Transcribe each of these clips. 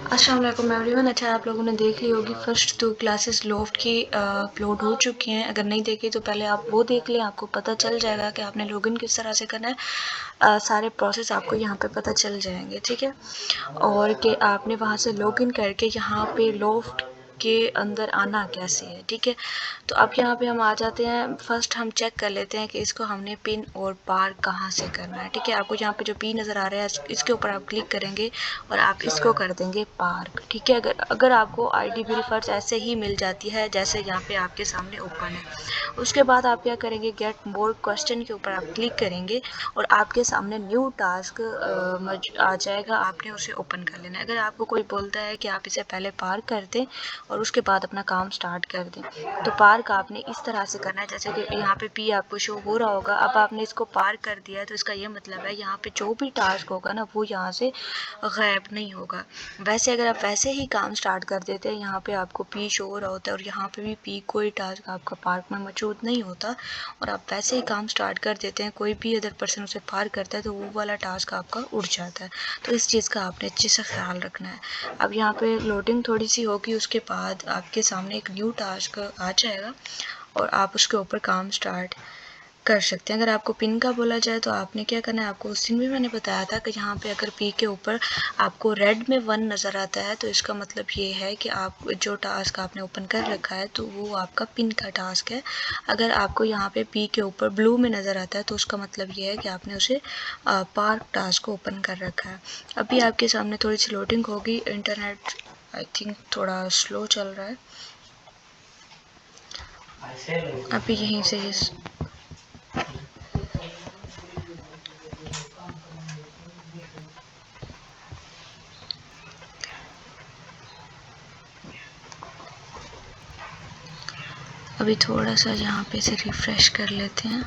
अस्सलाम वालेकुम एवरीवन। अच्छा, आप लोगों ने देख ली होगी फर्स्ट 2 क्लासेस लोफ्ट की अपलोड हो चुकी हैं। अगर नहीं देखी तो पहले आप वो देख लें, आपको पता चल जाएगा कि आपने लॉगिन किस तरह से करना है। सारे प्रोसेस आपको यहाँ पे पता चल जाएंगे, ठीक है। और कि आपने वहाँ से लॉगिन करके यहाँ पे लोफ्ट के अंदर आना कैसे है, ठीक है। तो अब यहाँ पे हम आ जाते हैं। फर्स्ट हम चेक कर लेते हैं कि इसको हमने पिन और पार कहाँ से करना है, ठीक है। आपको यहाँ पे जो पी नज़र आ रहा है इसके ऊपर आप क्लिक करेंगे और आप इसको कर देंगे पार्क, ठीक है। अगर आपको आईडी बिल फर्स्ट ऐसे ही मिल जाती है जैसे यहाँ पे आपके सामने ओपन है, उसके बाद आप क्या करेंगे, गेट मोर क्वेश्चन के ऊपर आप क्लिक करेंगे और आपके सामने न्यू टास्क आ जाएगा। आपने उसे ओपन कर लेना है। अगर आपको कोई बोलता है कि आप इसे पहले पार कर दें और उसके बाद अपना काम स्टार्ट कर दें, तो पार्क आपने इस तरह से करना है जैसे कि यहाँ पे पी आपको शो हो रहा होगा। अब आपने इसको पार कर दिया है तो इसका ये मतलब है यहाँ पे जो भी टास्क होगा ना वो यहाँ से गायब नहीं होगा। वैसे अगर आप वैसे ही काम स्टार्ट कर देते हैं, यहाँ पे आपको पी शो हो रहा होता है और यहाँ पे भी पी, कोई टास्क आपका पार्क में मौजूद नहीं होता और आप वैसे ही काम स्टार्ट कर देते हैं, कोई भी अदर पर्सन उसे पार करता है तो वो वाला टास्क आपका उड़ जाता है। तो इस चीज़ का आपने अच्छे से ख्याल रखना है। अब यहाँ पे लोडिंग थोड़ी सी होगी, उसके बाद आपके सामने एक न्यू टास्क आ जाएगा और आप उसके ऊपर काम स्टार्ट कर सकते हैं। अगर आपको पिन का बोला जाए तो आपने क्या करना है, आपको उस दिन भी मैंने बताया था कि यहाँ पे अगर पी के ऊपर आपको रेड में 1 नज़र आता है तो इसका मतलब ये है कि आप जो टास्क आपने ओपन कर रखा है तो वो आपका पिन का टास्क है। अगर आपको यहाँ पे पी के ऊपर ब्लू में नज़र आता है तो उसका मतलब ये है कि आपने उसे पार्क टास्क को ओपन कर रखा है। अभी आपके सामने थोड़ी सी लोडिंग होगी, इंटरनेट आई थिंक थोड़ा स्लो चल रहा है। अभी यहीं से अभी थोड़ा सा यहाँ पे से रिफ्रेश कर लेते हैं।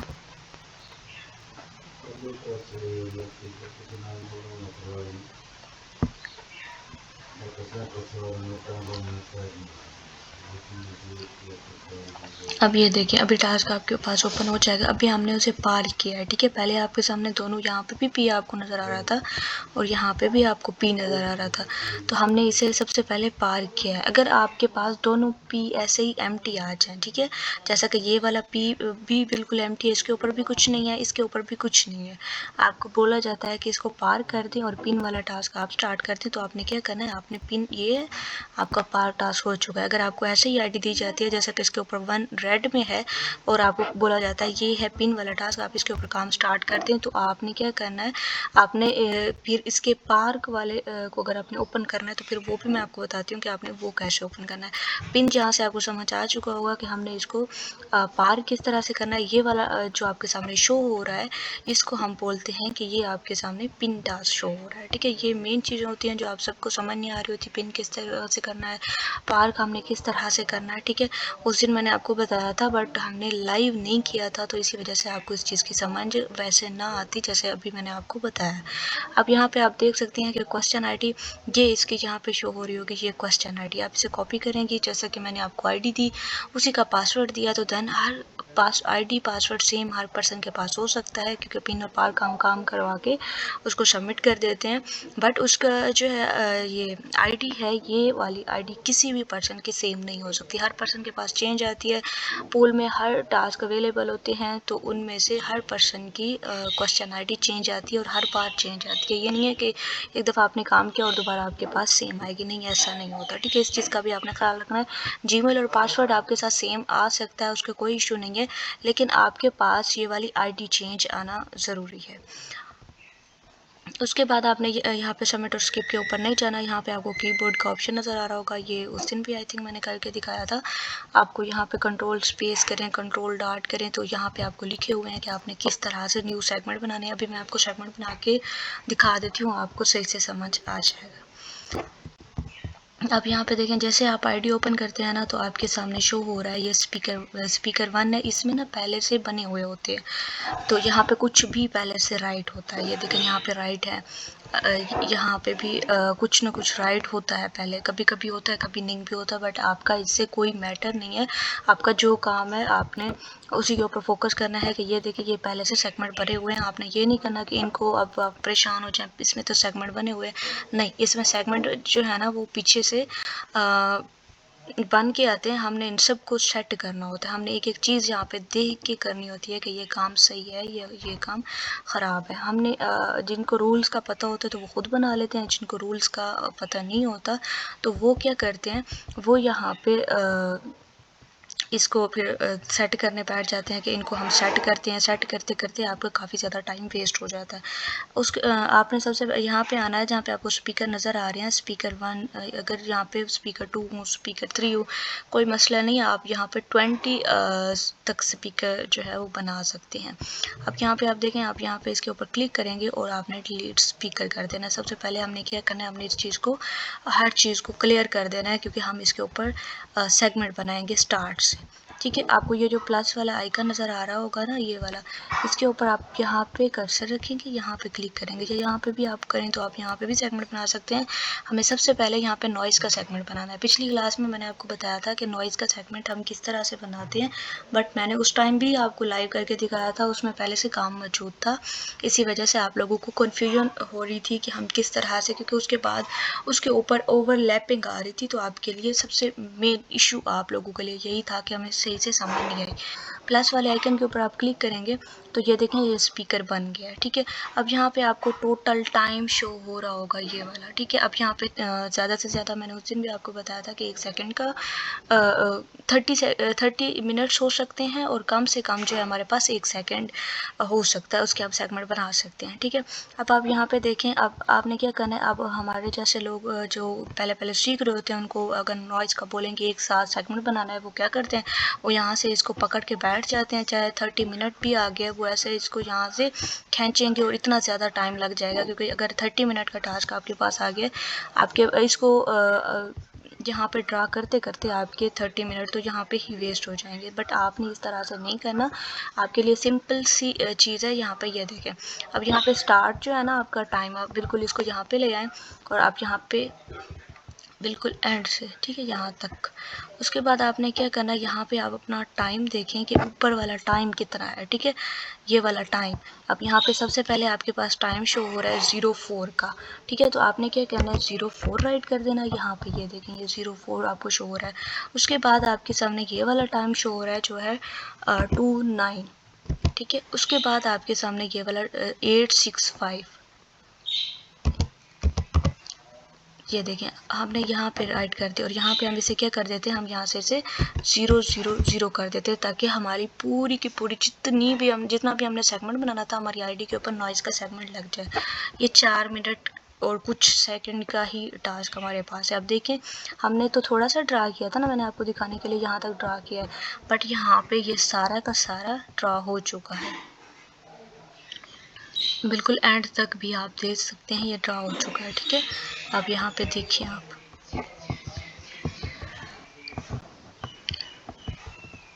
अब ये देखिए, अभी टास्क आपके पास ओपन हो जाएगा। अभी हमने उसे पार किया है, ठीक है। पहले आपके सामने दोनों, यहाँ पे भी पी आपको नज़र आ रहा था और यहाँ पे भी आपको पी नज़र आ रहा था, तो हमने इसे सबसे पहले पार किया है। अगर आपके पास दोनों पी ऐसे ही एम्प्टी आ जाएं, ठीक है, जैसा कि ये वाला पी भी बिल्कुल एम्प्टी है, इसके ऊपर भी कुछ नहीं है, इसके ऊपर भी कुछ नहीं है, आपको बोला जाता है कि इसको पार कर दें और पिन वाला टास्क आप स्टार्ट कर दें, तो आपने क्या करना है, आपने पिन, ये आपका पार टास्क हो चुका है। अगर आपको ऐसे ही आईडी दी जाती है जैसा कि इसके ऊपर 1 रेड में है और आपको बोला जाता है ये है पिन वाला टास्क, आप इसके ऊपर काम स्टार्ट करते हैं, तो आपने क्या करना है, आपने फिर इसके पार्क वाले को अगर आपने ओपन करना है तो फिर वो भी मैं आपको बताती हूँ कि आपने वो कैसे ओपन करना है। पिन जहाँ से आपको समझ आ चुका होगा कि हमने इसको पार किस तरह से करना है, ये वाला जो आपके सामने शो हो रहा है इसको हम बोलते हैं कि ये आपके सामने पिन टास्क शो हो रहा है, ठीक है। ये मेन चीज़ें होती हैं जो आप सबको समझ नहीं आ रही होती, पिन किस तरह से करना है, पार्क हमने किस तरह से करना है, ठीक है। उस दिन मैंने आपको बताया था बट हमने लाइव नहीं किया था, तो इसी वजह से आपको इस चीज़ की समझ वैसे ना आती जैसे अभी मैंने आपको बताया। अब यहाँ पे आप देख सकते हैं कि क्वेश्चन आईडी ये इसकी यहाँ पे शो हो रही होगी, ये क्वेश्चन आईडी। आप इसे कॉपी करेंगे जैसा कि मैंने आपको आईडी दी उसी का पासवर्ड दिया, तो देन हर आईडी पासवर्ड सेम हर पर्सन के पास हो सकता है, क्योंकि पिन और पार काम करवा के उसको सबमिट कर देते हैं। बट उसका जो है ये आईडी है, ये वाली आईडी किसी भी पर्सन की सेम नहीं हो सकती, हर पर्सन के पास चेंज आती है। पूल में हर टास्क अवेलेबल होते हैं तो उनमें से हर पर्सन की क्वेश्चन आईडी चेंज आती है और हर बार चेंज आती है। ये नहीं है कि एक दफ़ा आपने काम किया और दोबारा आपके पास सेम आएगी, नहीं, ऐसा नहीं होता, ठीक है। इस चीज़ का भी आपने ख्याल रखना है। जीमेल और पासवर्ड आपके साथ सेम आ सकता है, उसका कोई इशू नहीं है, लेकिन आपके पास ये वाली आईडी चेंज आना ज़रूरी है। उसके बाद आपने यहाँ पे सबमिट और स्किप के ऊपर नहीं जाना। यहाँ पे आपको कीबोर्ड का ऑप्शन नज़र आ रहा होगा, ये उस दिन भी आई थिंक मैंने करके दिखाया था। आपको यहाँ पे कंट्रोल स्पेस करें, कंट्रोल डॉट करें, तो यहाँ पे आपको लिखे हुए हैं कि आपने किस तरह से न्यू सेगमेंट बनाने हैं। अभी मैं आपको सेगमेंट बना के दिखा देती हूँ, आपको सही से समझ आ जाएगा। अब यहाँ पे देखें, जैसे आप आईडी ओपन करते हैं ना तो आपके सामने शो हो रहा है ये स्पीकर 1 है। इसमें ना पहले से बने हुए होते हैं, तो यहाँ पे कुछ भी पहले से राइट होता है। ये देखें यहाँ पे राइट है, यहाँ पे भी कुछ ना कुछ राइट होता है, पहले कभी कभी होता है कभी नहीं भी होता, बट आपका इससे कोई मैटर नहीं है। आपका जो काम है आपने उसी के ऊपर फोकस करना है कि ये देखिए ये पहले से सेगमेंट भरे हुए हैं। आपने ये नहीं करना कि इनको अब आप परेशान हो जाए, इसमें तो सेगमेंट बने हुए हैं, नहीं, इसमें सेगमेंट जो है ना वो पीछे से बन के आते हैं। हमने इन सब को सेट करना होता है, हमने एक एक चीज़ यहाँ पे देख के करनी होती है कि ये काम सही है, ये काम ख़राब है। हमने जिनको रूल्स का पता होता है तो वो खुद बना लेते हैं, जिनको रूल्स का पता नहीं होता तो वो क्या करते हैं, वो यहाँ पे इसको फिर सेट करने बैठ जाते हैं कि इनको हम सेट करते हैं। सेट करते करते आपका काफ़ी ज़्यादा टाइम वेस्ट हो जाता है। आपने सबसे यहाँ पे आना है जहाँ पे आपको स्पीकर नज़र आ रहे हैं, स्पीकर 1, अगर यहाँ पे स्पीकर 2 हो, स्पीकर 3 हो, कोई मसला नहीं, आप यहाँ पे 20 तक स्पीकर जो है वो बना सकते हैं। अब यहाँ पे आप देखें, आप यहाँ पे इसके ऊपर क्लिक करेंगे और आपने डिलीट स्पीकर कर देना है। सबसे पहले हमने क्या करना है, हमने इस चीज़ को, हर चीज़ को क्लियर कर देना है, क्योंकि हम इसके ऊपर सेगमेंट बनाएंगे स्टार्ट से। ठीक है, आपको ये जो प्लस वाला आइकन नज़र आ रहा होगा ना, ये वाला, इसके ऊपर आप यहाँ पे कर्सर रखेंगे, यहाँ पे क्लिक करेंगे, या यहाँ पे भी आप करें तो आप यहाँ पे भी सेगमेंट बना सकते हैं। हमें सबसे पहले यहाँ पे नॉइज़ का सेगमेंट बनाना है। पिछली क्लास में मैंने आपको बताया था कि नॉइज़ का सेगमेंट हम किस तरह से बनाते हैं, बट मैंने उस टाइम भी आपको लाइव करके दिखाया था, उसमें पहले से काम मौजूद था, इसी वजह से आप लोगों को कन्फ्यूजन हो रही थी कि हम किस तरह से, क्योंकि उसके बाद उसके ऊपर ओवरलैपिंग आ रही थी। तो आपके लिए सबसे मेन इशू आप लोगों के लिए यही था कि हमें सही से समझ नहीं आई। प्लस वाले आइकन के ऊपर आप क्लिक करेंगे तो ये देखें ये स्पीकर बन गया है। ठीक है, अब यहाँ पे आपको टोटल टाइम शो हो रहा होगा ये वाला। ठीक है, अब यहाँ पे ज़्यादा से ज़्यादा, मैंने उस दिन भी आपको बताया था कि 1 सेकंड का 30 मिनट्स हो सकते हैं, और कम से कम जो है हमारे पास 1 सेकंड हो सकता है, उसके आप सेगमेंट बना सकते हैं। ठीक है, अब आप यहाँ पे देखें, अब आपने क्या करना है, अब हमारे जैसे लोग जो पहले पहले सीख रहे होते हैं, उनको अगर नॉइज़ का बोलेंगे एक साथ सेगमेंट बनाना है, वो क्या करते हैं, वो यहाँ से इसको पकड़ के बैठ जाते हैं, चाहे 30 मिनट भी आ गया, वो ऐसे इसको यहाँ से खींचेंगे और इतना ज़्यादा टाइम लग जाएगा, क्योंकि अगर 30 मिनट का टास्क आपके पास आ गया, आपके इसको यहाँ पे ड्रा करते करते आपके 30 मिनट तो यहाँ पे ही वेस्ट हो जाएंगे। बट आपने इस तरह से नहीं करना, आपके लिए सिंपल सी चीज़ है। यहाँ पे ये देखें, अब यहाँ पे स्टार्ट जो है ना आपका टाइम, आप बिल्कुल इसको यहाँ पे ले आएँ और आप यहाँ पे बिल्कुल एंड से, ठीक है, यहाँ तक। उसके बाद आपने क्या करना है, यहाँ पे आप अपना टाइम देखें कि ऊपर वाला टाइम कितना है। ठीक है, ये वाला टाइम, अब यहाँ पे सबसे पहले आपके पास टाइम शो हो रहा है 04 का। ठीक है, तो आपने क्या करना है, 04 राइट कर देना। यहाँ पे ये देखें, ये 04 आपको शो हो रहा है। उसके बाद आपके सामने ये वाला टाइम शो हो रहा है जो है 29। ठीक है, उसके बाद आपके सामने ये वाला 865, ये देखें, हमने यहाँ पे राइट कर दिया, और यहाँ पे हम इसे क्या कर देते हैं, हम यहाँ से इसे 000 कर देते हैं, ताकि हमारी पूरी की पूरी जितना भी हमने सेगमेंट बनाना था, हमारी आईडी के ऊपर नॉइज़ का सेगमेंट लग जाए। ये 4 मिनट और कुछ सेकंड का ही टास्क हमारे पास है। अब देखें, हमने तो थोड़ा सा ड्रा किया था ना, मैंने आपको दिखाने के लिए यहाँ तक ड्रा किया है, बट यहाँ पे ये सारा का सारा ड्रा हो चुका है, बिल्कुल एंड तक भी आप देख सकते हैं, ये ड्रा हो चुका है। ठीक है, अब यहाँ पे देखिए आप,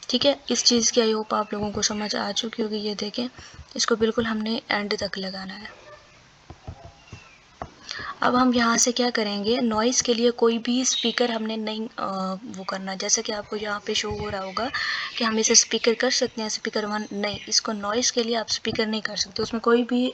ठीक है, इस चीज़ की आई होप आप लोगों को समझ आ चुकी होगी। ये देखें, इसको बिल्कुल हमने एंड तक लगाना है। अब हम यहाँ से क्या करेंगे, नॉइज़ के लिए कोई भी स्पीकर हमने नहीं वो करना। जैसे कि आपको यहाँ पे शो हो रहा होगा कि हम इसे स्पीकर कर सकते हैं, स्पीकर 1 नहीं, इसको नॉइज़ के लिए आप स्पीकर नहीं कर सकते, उसमें कोई भी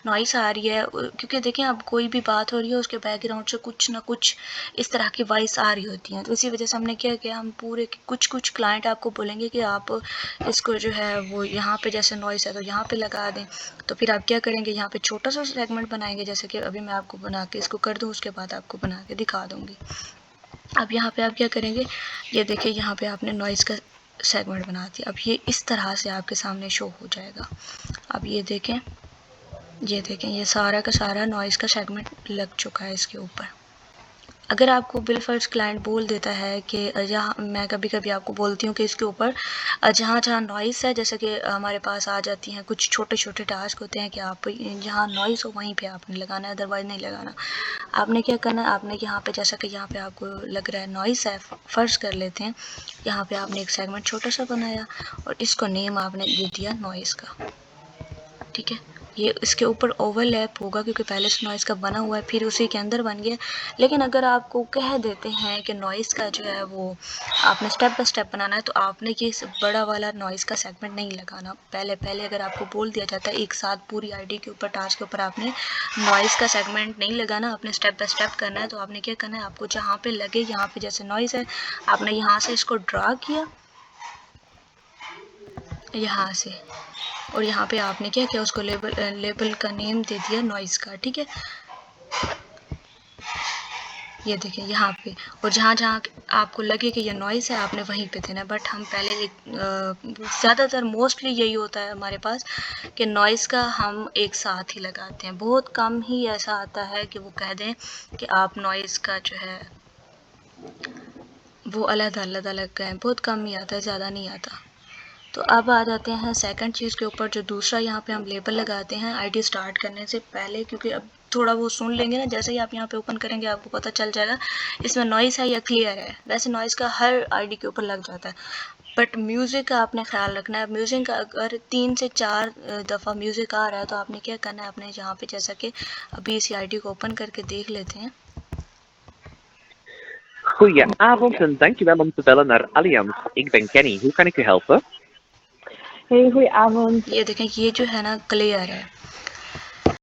नॉइस आ रही है, क्योंकि देखें अब कोई भी बात हो रही है उसके बैकग्राउंड से कुछ ना कुछ इस तरह की वॉइस आ रही होती हैं। तो इसी वजह से हमने क्या किया, हम पूरे कुछ क्लाइंट आपको बोलेंगे कि आप इसको जो है वो यहाँ पे जैसे नॉइस है तो यहाँ पे लगा दें। तो फिर आप क्या करेंगे, यहाँ पे छोटा सा सेगमेंट बनाएंगे, जैसे कि अभी मैं आपको बना के इसको कर दूँ, उसके बाद आपको बना के दिखा दूँगी। अब यहाँ पे आप क्या करेंगे, ये देखिए यहाँ पे आपने नॉइज़ का सेगमेंट बना दिया। अब ये इस तरह से आपके सामने शो हो जाएगा। अब ये देखें, ये सारा का सारा नॉइज़ का सेगमेंट लग चुका है इसके ऊपर। अगर आपको बिलफर्ज क्लाइंट बोल देता है कि जहाँ, मैं कभी कभी आपको बोलती हूँ कि इसके ऊपर जहाँ जहाँ नॉइस है, जैसे कि हमारे पास आ जाती हैं कुछ छोटे छोटे टास्क होते हैं कि आप जहाँ नॉइस हो वहीं पे आपने लगाना है, अदरवाइज नहीं लगाना। आपने क्या करना है, आपने यहाँ पे जैसा कि यहाँ पे आपको लग रहा है नॉइस है, फ़र्ज कर लेते हैं, यहाँ पे आपने एक सेगमेंट छोटा सा बनाया और इसको नेम आपने दे दिया नॉइस का। ठीक है, ये इसके ऊपर ओवरलैप होगा क्योंकि पहले से नॉइज़ का बना हुआ है, फिर उसी के अंदर बन गया। लेकिन अगर आपको कह देते हैं कि नॉइज़ का जो है वो आपने स्टेप बाय स्टेप बनाना है, तो आपने ये बड़ा वाला नॉइज़ का सेगमेंट नहीं लगाना। पहले अगर आपको बोल दिया जाता है एक साथ पूरी आईडी के ऊपर, टास्क के ऊपर आपने नॉइज़ का सेगमेंट नहीं लगाना, आपने स्टेप बाय स्टेप करना है, तो आपने क्या करना है, आपको जहाँ पे लगे, यहाँ पे जैसे नॉइज़ है, आपने यहाँ से इसको ड्रा किया, यहाँ से, और यहाँ पे आपने क्या किया, उसको लेबल का नेम दे दिया नॉइज़ का, ठीक है। ये देखें यहाँ पे, और जहाँ जहाँ आपको लगे कि ये नॉइज़ है, आपने वहीं पे देना है। बट हम पहले ज़्यादातर मोस्टली यही होता है हमारे पास कि नॉइज़ का हम एक साथ ही लगाते हैं। बहुत कम ही ऐसा आता है कि वो कह दें कि आप नॉइज़ का जो है वो अलग कहें, बहुत कम ही आता है, ज़्यादा नहीं आता। तो अब आ जाते हैं सेकंड चीज़ के ऊपर, जो दूसरा यहाँ पे हम लेबल लगाते हैं आईडी स्टार्ट करने से पहले, क्योंकि अब थोड़ा वो सुन लेंगे ना, जैसे ही आप यहाँ पे ओपन करेंगे आपको पता चल जाएगा इसमें नॉइज़ है या क्लियर है। वैसे नॉइज़ का हर आईडी के ऊपर लग जाता है, बट म्यूज़िक का आपने ख्याल रखना है। म्यूज़िक का अगर 3 से 4 दफ़ा म्यूज़िक आ रहा है तो आपने क्या करना है, अपने यहाँ पे जैसा कि अभी इसी आईडी को ओपन करके देख लेते हैं। Goedenavond en dankjewel om te bellen naar Allianz. Ik ben Kenny. Hoe kan ik u helpen? Hey, goedenavond. ये देखें, ये जो है ना क्लियर है,